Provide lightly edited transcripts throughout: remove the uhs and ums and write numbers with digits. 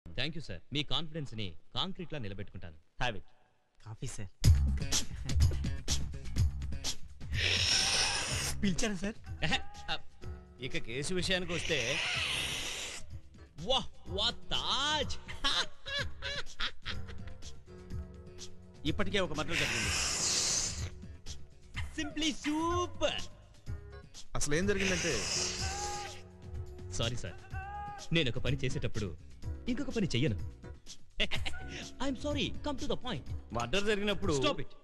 Thank you sir. మీ confidence ని concrete లా నిలబెట్టుకుంటాను. Have it. Coffee sir. పిలిచారా సార్? ఇక కేసు విషయానికి వస్తే వాహ్ వాట్ తాజ్. ఇప్పటికే ఒక మర్డర్ జరిగింది. Simply super. అసలు ఏం జరిగిందంటే, సారీ సార్, నేను ఒక పని చేసేటప్పుడు ఇంకొక పని చెయ్యను. I'm sorry, come to the point. Murder జరిగినప్పుడు స్టాప్ ఇట్.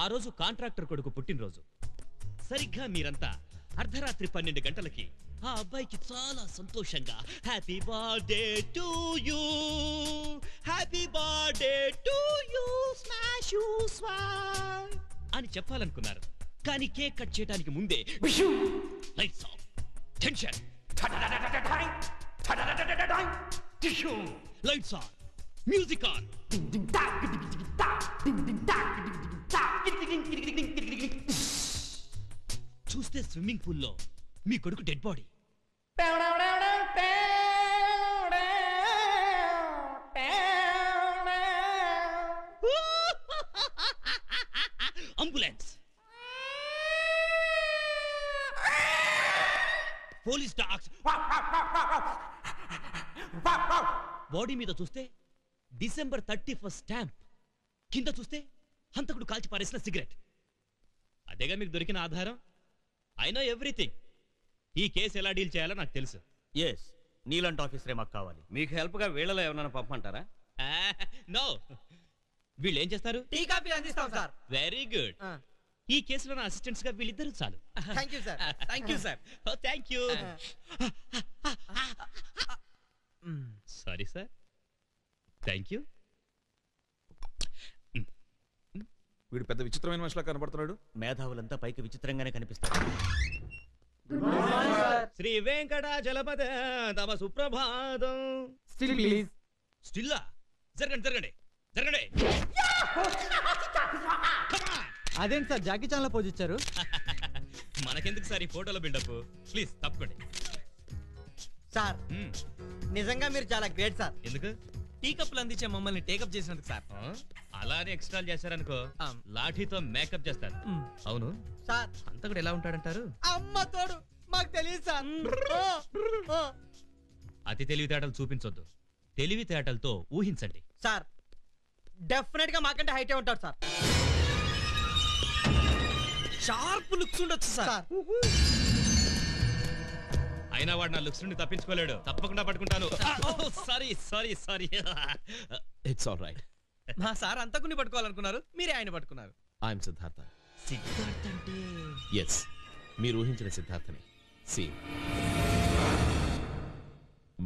ఆ రోజు కాంట్రాక్టర్ కొడుకు పుట్టినరోజు. సరిగ్గా మీరంతా అర్ధరాత్రి 12 గంటలకి ఆ అబ్బాయికి చాలా సంతోషంగా happy birthday to you, happy birthday to you, smash you smash అని చెప్పాలనుకున్నారు. కానీ కేక్ కట్ చేయడానికి ముందే lights off, tension, lights on, music on. చూస్తే స్విమ్మింగ్ పూల్లో మీ కొడుకు dead body. Ambulance, police dogs. Body మీద చూస్తే డిసెంబర్ 31 స్టాంప్, కింద చూస్తే హంతకుడు కాల్చి పారేసిన సిగరెట్. అదేగా మీకు దొరికిన ఆధారం. I know everything. ఈ కేసు ఎలా డీల్ చేయాలో నాకు తెలుసు. ఎస్, నీలాంటి ఆఫీసరే మాకు కావాలి. మీకు హెల్ప్ గా వీళ్ళలో ఎవరైనా పంపమంటారా? నో. వీళ్ళు ఏం చేస్తారు? టీ కాఫీ అందిస్తాం సార్. Very good. ఈ కేసులో నా అసిస్టెంట్స్ గా వీళ్ళిద్దరూ చాలు. Thank you sir. Thank you sir. Thank you. Sorry sir. Thank you. వీడు పెద్ద విచిత్రమైన మనిషిలా కనబడుతున్నాడు. మేధావులంతా పైకి విచిత్రంగానే కనిపిస్తారు. శ్రీ వెంకటాచలపద తమ సుప్రభాతం. Still please. స్టిల్లా? జరగండి జరగండి జరగండి. అదేంటి సార్ జాకీ చాన్ లో పోజ్ ఇచ్చారు? మనకెందుకు సార్ ఈ ఫోటోలో బిల్డప్? Please తప్పకండి sir. నిజంగా మీరు చాలా గ్రేట్ సార్. ఎందుకు? టీ కప్పులు అందించే మమ్మల్ని టేకప్ చేసినందుకు సార్. అలానే ఎక్స్ట్రా చేశారనుకో, లాఠీతో మేకప్ చేస్తాను. అవును సార్, అంతకుడు ఎలా ఉంటాడంటారు? అమ్మ తోడు మాకు తెలియదు సార్. అతి తెలివితేటలు చూపించొద్దు, తెలివితేటలతో ఊహించండి. సార్ డెఫినెట్ గా మాకంటే హైటే ఉంటాడు సార్. షార్ప్ లుక్స్ ఉండొచ్చు సార్. అయినా వాడు నా లుక్స్ నుండి తప్పించుకోలేడు. తప్పకుండా పట్టుకుంటాను. Sorry sorry sorry. It's all right. మా సార్ అంతకుని పట్టుకోవాలనుకున్నారు, మీరే ఆయన పట్టుకున్నారు. ఐఎమ్ సిద్ధార్థ. సిద్ధార్థ్ అంటే? ఎస్, మీరు ఊహించిన సిద్ధార్థని. సి,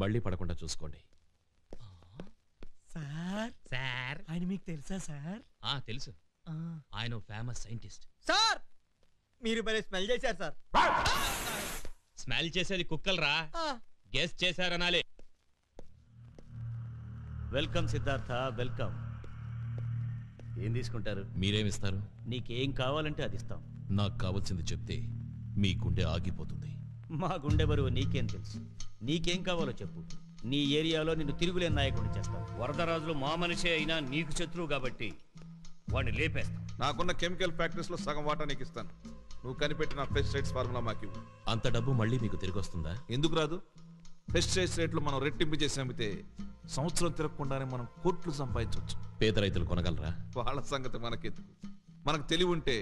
మళ్ళీ పడకుండా చూసుకోండి. సార్ సార్, ఆయన మీకు తెలుసా సార్? తెలుసు. ఆయన ఫేమస్ సైంటిస్ట్. సార్ మీరు భలే స్మెల్ చేశారు సార్. స్మెల్ చేసేది కుక్కలరా, గెస్ చేశారనాలి. Welcome Siddhartha, welcome. ఏం తీసుకుంటారు? మీరేమిస్తారు? నీకేం కావాలంటే అది ఇస్తాం. నాకు కావాల్సింది చెప్తే మీ గుండె ఆగిపోతుంది. మా గుండె బరువు నీకేం తెలుసు? నీకేం కావాలో చెప్పు. నీ ఏరియాలో నిన్ను తిరుగులేని నాయకుడిని చేస్తాం. వరదరాజులు మా మనిషే అయినా నీకు శత్రువు కాబట్టి వాడిని లేపేస్తాం. నాకున్న కెమికల్ ఫ్యాక్టరీస్ లో సగం వాటా నీకు ఇస్తాను. నువ్వు కనిపెట్టిన పెస్టిసైడ్స్ ఫార్ములా మాకు. అంత డబ్బు మళ్ళీ మీకు తిరిగి వస్తుందా? ఎందుకు రాదు? పెస్టిసైడ్స్ రేట్లు మనం రెట్టింపు చేసి అమ్మితే సంవత్సరం తిరగకుండానే మనం కోట్లు సంపాదించవచ్చు. పేద రైతులు కొనగలరా? వాళ్ళ సంగతి మనకెందుకు. మనకు తెలివి ఉంటే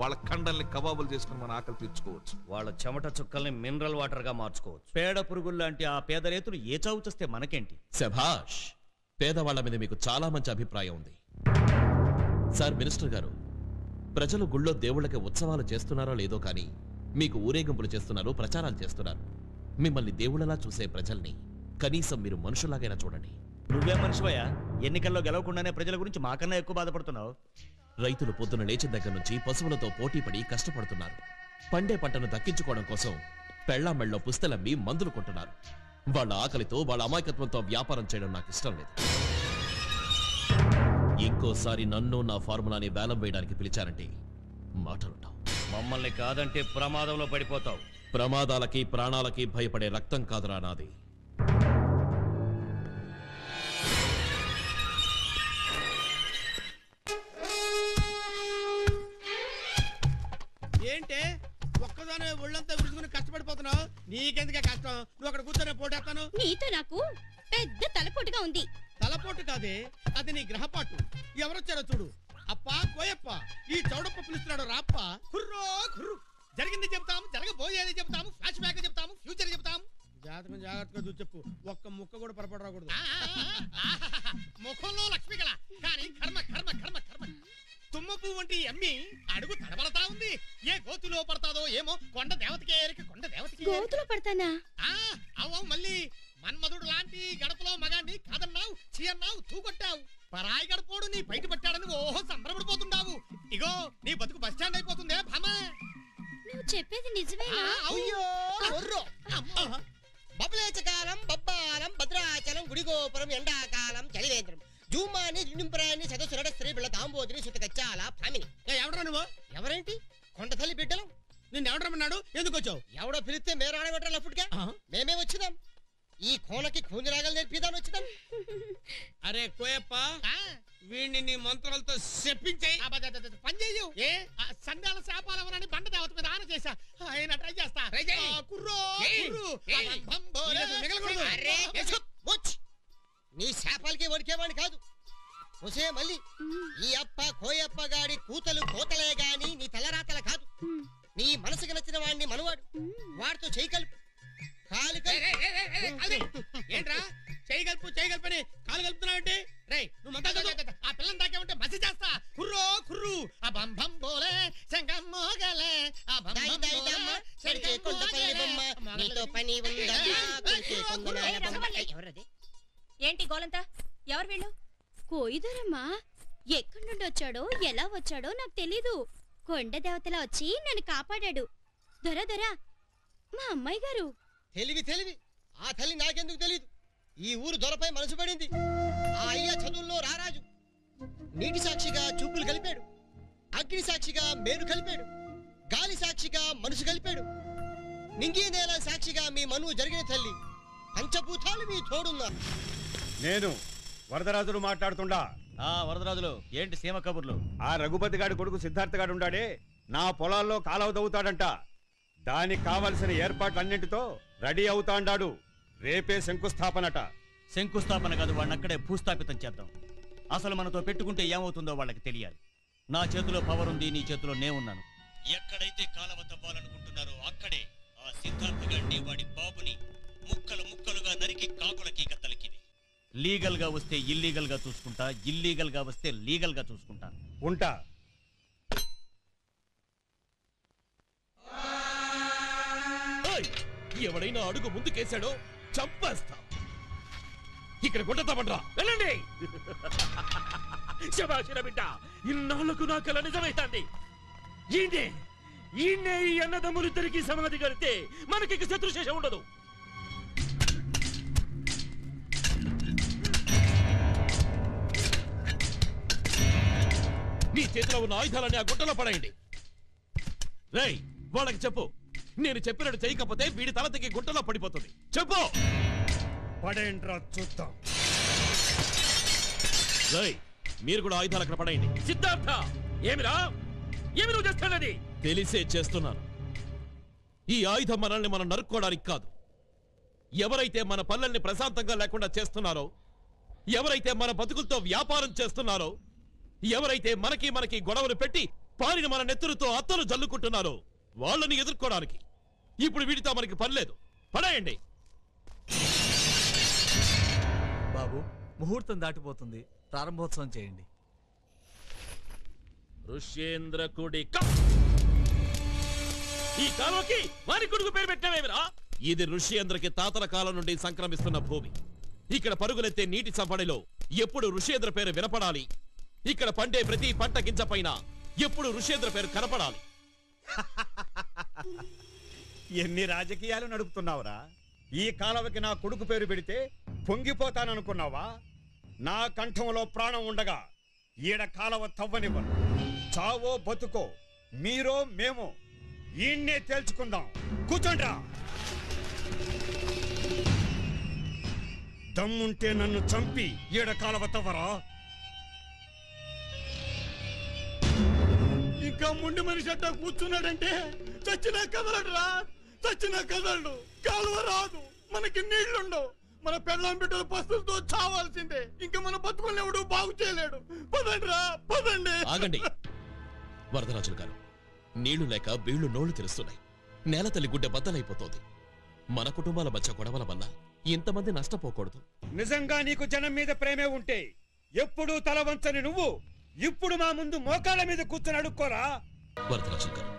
వాళ్ళ కండల్ని కబాబులు చేసుకుని మన ఆకలి తీర్చుకోవచ్చు. వాళ్ళ చెమట చుక్కల్ని మినరల్ వాటర్ గా మార్చుకోవచ్చు. పేడ పురుగులు లాంటి ఆ పేద రైతులు ఏ చావు చేస్తే మనకేంటి? శభాష్. పేదవాళ్ల మీద మీకు చాలా మంచి అభిప్రాయం ఉంది. సార్ మినిస్టర్ గారు, ప్రజలు గుళ్ళో దేవుళ్ళకి ఉత్సవాలు చేస్తున్నారో లేదో కానీ మీకు ఊరేగింపులు చేస్తున్నారు, ప్రచారాలు చేస్తున్నారు. మిమ్మల్ని దేవుళ్ళలా చూసే ప్రజల్ని కనీసం మీరు మనుషులాగైనా చూడండి. నువ్వే మనిషివయ్యా? ఎన్నికల్లో గెలవకుండానే ప్రజల గురించి మాకన్నా ఎక్కువ బాధపడుతున్నావు. రైతులు పొద్దున లేచిన దగ్గర నుంచి పశువులతో పోటీపడి కష్టపడుతున్నారు. పండే పంటను దక్కించుకోవడం కోసం పెళ్లామెళ్ళలో పుస్తెలమ్మి మందులు కొంటున్నారు. వాళ్ళ ఆకలితో, వాళ్ళ అమాయకత్వంతో వ్యాపారం చేయడం నాకు ఇష్టం లేదు. ఇంకోసారి నన్ను నా ఫార్ములాని వేలం వేయడానికి పిలిచారంటే మాటలుంటావు. మమ్మల్ని కాదంటే ప్రమాదంలో పడిపోతావు. ప్రమాదాలకి ప్రాణాలకి భయపడే రక్తం కాదురా నాది. ఏంటే ఒక్కదానే ఒళ్ళంతా విరుచుకుని కష్టపడిపోతున్నావు? నీకెందుకే కష్టం? నువ్వు అక్కడ కూర్చొని పోటేస్తాను. నీతో నాకు పెద్ద తలపోటుగా ఉంది. తలపోటు కాదే, అది నీ గ్రహపాటు. ఎవరొచ్చారో చూడు. అప్పా కోయప్ప, ఈ చౌడప్ప పిలుస్తున్నాడు రాప్ప. కుర్రో కుర్రు. జరిగింది చెప్తాము, జరగబోయేది చెప్తాము, ఫ్లాష్ బ్యాక్ చెప్తాము, ఫ్యూచర్ చెప్తాము. జాతకం జాగ్రత్తగా చూసి చెప్పు, ఒక్క ముక్క కూడా పొరపాటు రాకూడదు. ముఖంలో లక్ష్మి కళ, కానీ కర్మ కర్మ కర్మ కర్మ. తుమ్మ పువ్వు వంటి అమ్మి అడుగు తడబడతా ఉంది. ఏ గోతులో పడతాదో ఏమో. కొండ దేవతకి ఏరికి, కొండ దేవతకి గోతులో పడతానా? అవ్వ మళ్ళీ మన్మధుడు లాంటి గడపలో మగాన్ని కాదన్నావు, చీ అన్నావు, తూగొట్టావు. పరాయి గడపోడు నీ బయట పట్టాడని ఓహో సంబరపడిపోతుండావు. ఇగో నీ బతుకు బస్ స్టాండ్ అయిపోతుందే భామ. నువ్వు చెప్పేది నిజమేనా? అయ్యో బబులేచకాలం బబ్బాలం భద్రాచలం గుడిగోపురం ఎండాకాలం చలివేంద్రం జూమాని నింపురాని సదస్సురడ స్త్రీ బిళ్ళ తాంబోదిని సుత కచ్చాల ప్రామిని. ఎవడరా నువ్వు? ఎవరేంటి కొండ తల్లి బిడ్డలు? నిన్ను ఎవడరమన్నాడు? ఎందుకు వచ్చావు? ఎవడో పిలిస్తే మీరు ఆడబెట్టాలి. అప్పటికే మేమే వచ్చిదాం. ఈ కోనకి కూంజరాగలు నేర్పిదాని వచ్చిదాం. అరే కోయప్ప, వీడిని నీ మంత్రాలతో చెప్పించేయి. పని చెయ్యు. ఏ సండాల శాపాలవనని బండ దేవత మీద ఆన చేశా. ఆయన ట్రై చేస్తా. కుర్రో నీ శాపాలకి వడికేవాడిని కాదు. ఒసే మళ్ళీ ఈ అప్ప కోయప్ప గాడి కూతలు కోతలే గాని నీ తలరాతల కాదు. నీ మనసుకు నచ్చిన వాడిని మనవాడు. వాడితో చేయి కలుపు, కాలు ఏంట్రా చేయగలుపు చేయగలుపని కాలు కలుపుతున్నావంటే? రే నువ్వు ఆ పిల్లని దాకేమంటే మసి చేస్తా. కుర్రో కుర్రు ఆ బంభం బోలే శంఖం మోగలే ఆ ఏంటి గోలంతా? ఎవరు వీళ్ళు? కోయిదరమ్మా. ఎక్కడి నుండి వచ్చాడో ఎలా వచ్చాడో నాకు తెలీదు. కొండ దేవతలా వచ్చి నన్ను కాపాడాడు. దొర దొర మా అమ్మాయి గారు. తెలివి తెలివి ఆ తల్లి నాకెందుకు తెలీదు. ఈ ఊరు దొరపై మనసు పడింది. ఆ అయ్య చదువుల్లో రారాజు. నీటి సాక్షిగా చూపులు కలిపాడు, అగ్ని సాక్షిగా మేలు కలిపాడు, గాలి సాక్షిగా మనసు కలిపాడు, నింగి నేల సాక్షిగా మీ మనువు జరిగిన తల్లి. పంచభూతాలు మీ తోడున్నారు. నేను వరదరాజులు మాట్లాడుతుండా. వరదరాజులు ఏంటి సీమ కబుర్లు? ఆ రఘుపతి గాడి కొడుకు సిద్ధార్థ గాడు ఉండాడే, నా పొలాల్లో కాలువ తవ్వుతాడంట. దానికి కావలసిన ఏర్పాట్లన్నింటితో రెడీ అవుతాండాడు. రేపే శంకుస్థాపనట. శంకుస్థాపన కాదు, వాడిని అక్కడే భూస్థాపితం చేద్దాం. అసలు మనతో పెట్టుకుంటే ఏమవుతుందో వాళ్ళకి తెలియాలి. నా చేతిలో పవర్ ఉంది, నీ చేతిలో నే ఉన్నాను. ఎక్కడైతే కాలువ తవ్వాలనుకుంటున్నారో అక్కడే ఆ సిద్ధార్థ గారిని వాడి బాబుని ముక్కలు ముక్కలుగా నరికి కాకులకి గద్దలకి. లీగల్ గా వస్తే ఇల్లీగల్ గా చూసుకుంటా, ఇల్లీగల్ గా వస్తే లీగల్ గా చూసుకుంటా. ఉంటా. ఎవడైనా అడుగు ముందుకేశాడో చంపేస్తా. ఇక్కడ కొట్టతామంట్రా, వెళ్ళండి. శభాషిర బిడ్డ, ఇన్నాళ్లకు నా కల నిజమైతాంది. ఈయనే ఈ అన్నదమ్ములిద్దరికి సమాధి కడితే మనకి శత్రుశేషం ఉండదు. నీ చేతిలో ఉన్న ఆయుధాలని ఆ గుట్టలో పడేయండి. రేయ్ వాళ్ళకి చెప్పు, నేను చెప్పినట్టు చేయకపోతే వీడి తల తెగి గుట్టలో పడిపోతుంది. చెప్పు. పడేంట్రా చూద్దాం. రేయ్ మీరు కూడా ఆయుధాలు అక్కడ పడేయండి. సిద్ధార్థ, ఏమిరా ఏమి నువ్వు చేస్తున్నది? తెలిసే చేస్తున్నాను. ఈ ఆయుధం మనల్ని మనం నరుక్కోవడానికి కాదు. ఎవరైతే మన పనుల్ని ప్రశాంతంగా లేకుండా చేస్తున్నారో, ఎవరైతే మన బతుకులతో వ్యాపారం చేస్తున్నారో, ఎవరైతే మనకి గొడవలు పెట్టి పారిన మన నెత్తురుతో అత్తలు జల్లుకుంటున్నారో వాళ్ళని ఎదుర్కోవడానికి. ఇప్పుడు వీటితో మనకి పని లేదు. పడేయండి. బాబు, ముహూర్తం దాటిపోతుంది, ప్రారంభోత్సవం చేయండి. ఋష్యేంద్ర కుడిక. ఈ కాలువకి వారి కొడుకు పేరు పెట్టావేమిరా? ఇది ఋష్యేంద్రకి తాతల కాలం నుండి సంక్రమిస్తున్న భూమి. ఇక్కడ పరుగులెత్తే నీటి సవ్వడిలో ఎప్పుడు ఋష్యేంద్ర పేరు వినపడాలి. ఇక్కడ పండే ప్రతి పంట గింజ పైన ఎప్పుడు ఋష్యేంద్ర పేరు కనపడాలి. ఎన్ని రాజకీయాలు నడుపుతున్నావురా? ఈ కాలవకి నా కొడుకు పేరు పెడితే పొంగిపోతాననుకున్నావా? నా కంఠంలో ప్రాణం ఉండగా ఈడ కాలవ తవ్వనివ్వను. చావో బతుకో, మీరో మేమో, ఈయన్నే తేల్చుకుందాం. కూర్చోండ్రా. దమ్ముంటే నన్ను చంపి ఈడ కాలవ తవ్వరా. ఇంకా ముండి మనిషి అట్ట కూర్చున్నాడంటే చచ్చినా కదలడురా, చచ్చినా కదలడు. కాలువ రాదు, మనకి నీళ్లుండవు, మన పెళ్ళాం బిడ్డల పస్తులతో చావాల్సిందే. ఇంకా మన బతుకులెవడు బాగు చేయలేడు. పదండి రా, పదండి. ఆగండి వరదరాజులు గారు, నీళ్లు లేక బీళ్లు నోళ్లు తెలుస్తున్నాయి. నేల తల్లి గుడ్డె బద్దలైపోతోంది. మన కుటుంబాల మధ్య గొడవల వల్ల ఇంతమంది నష్టపోకూడదు. నిజంగా నీకు జనం మీద ప్రేమే ఉంటే ఎప్పుడూ తల వంచని నువ్వు ఇప్పుడు మా ముందు మోకాళ్ళ మీద కూర్చొని అడుక్కోరా. వరదరాజులు గారు,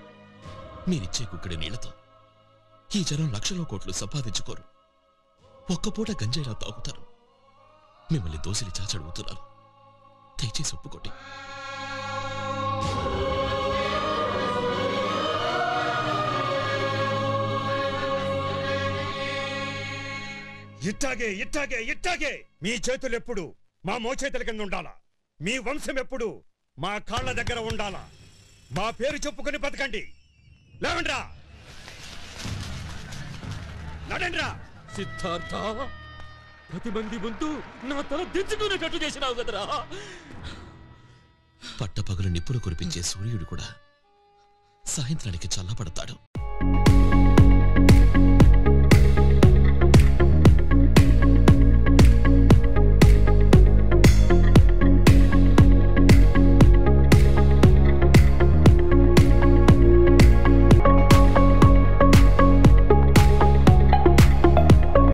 మీరిచ్చే కుక్కడి నీళ్లతో ఈ జనం లక్షల కోట్లు సంపాదించుకోరు. ఒక్కపూట గంజాయిలా తాగుతారు. మిమ్మల్ని దోసిలి చాచడుగుతున్నారు, దయచేసి ఒప్పుకోండి. ఇట్టాగే ఇట్టాగే ఇట్టాగే మీ చేతులు ఎప్పుడు మా మోచేతుల కింద ఉండాలా. మీ వంశం ఎప్పుడు మా కాళ్ళ దగ్గర ఉండాలా. మా పేరు చెప్పుకొని బతకండి. లేవండ్రా, నడండ్రా. సిద్ధార్థ, 10 మంది ముందు నా తల దించుకునేటట్టు చేసినావు కదరా. పట్టపగలు నిప్పులు కురిపించే సూర్యుడు కూడా సాయంత్రానికి చల్లబడతాడు.